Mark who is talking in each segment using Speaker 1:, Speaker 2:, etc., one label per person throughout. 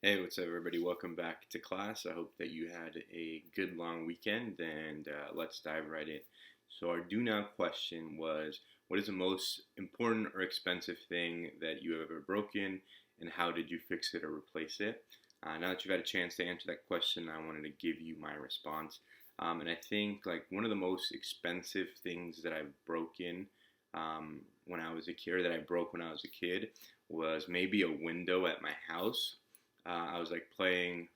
Speaker 1: Hey, what's up, everybody? Welcome back to class. I hope that you had a good long weekend, and let's dive right in. So, our do now question was: what is the most important or expensive thing that you have ever broken, and how did you fix it or replace it? Now that you've had a chance to answer that question, I wanted to give you my response. And I think like one of the most expensive things that I've broken when I was a kid, or that I broke when I was a kid, was maybe a window at my house. I was like playing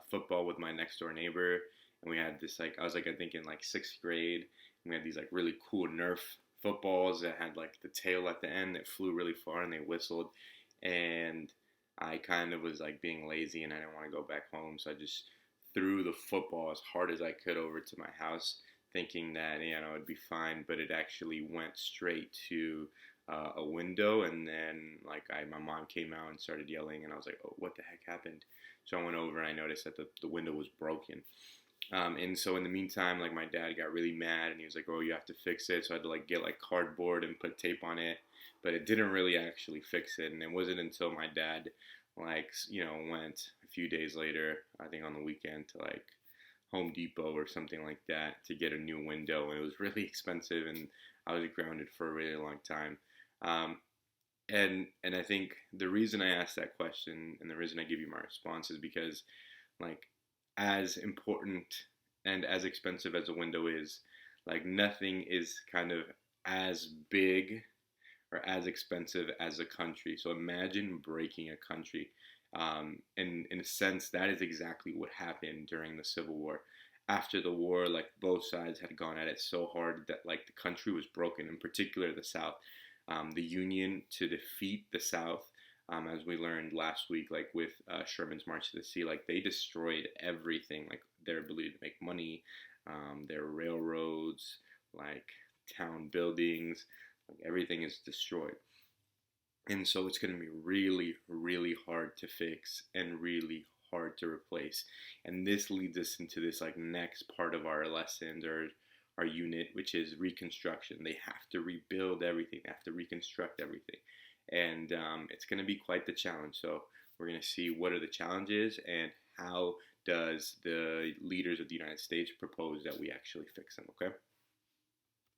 Speaker 1: football with my next door neighbor, and we had this like I was like I think in like sixth grade, and we had these like really cool Nerf footballs that had like the tail at the end that flew really far and they whistled, and I kind of was like being lazy and I didn't want to go back home, so I just threw the football as hard as I could over to my house, thinking that it'd be fine, but it actually went straight to a window, and then my mom came out and started yelling, and I was like, oh, what the heck happened? So I went over and I noticed that the window was broken. And so in the meantime, like my dad got really mad and he was like, oh, you have to fix it. So I had to like get like cardboard and put tape on it, but it didn't really actually fix it. And it wasn't until my dad went a few days later, I think on the weekend, to like Home Depot or something like that to get a new window, and it was really expensive, and I was grounded for a really long time. Um, and I think the reason I asked that question and the reason I give you my response is because like as important and as expensive as a window is, like nothing is kind of as big or as expensive as a country. So imagine breaking a country. And in a sense, that is exactly what happened during the Civil War. After the war, like both sides had gone at it so hard that like the country was broken, in particular the South. The Union to defeat the South, as we learned last week, like with Sherman's March to the Sea, like they destroyed everything, like their ability to make money, their railroads, like town buildings, like everything is destroyed. And so it's going to be really, really hard to fix and really hard to replace. And this leads us into this like next part of our lessons or our unit, which is reconstruction. They have to rebuild everything. They have to reconstruct everything, and it's going to be quite the challenge. So we're going to see what are the challenges and how does the leaders of the United States propose that we actually fix them. Okay.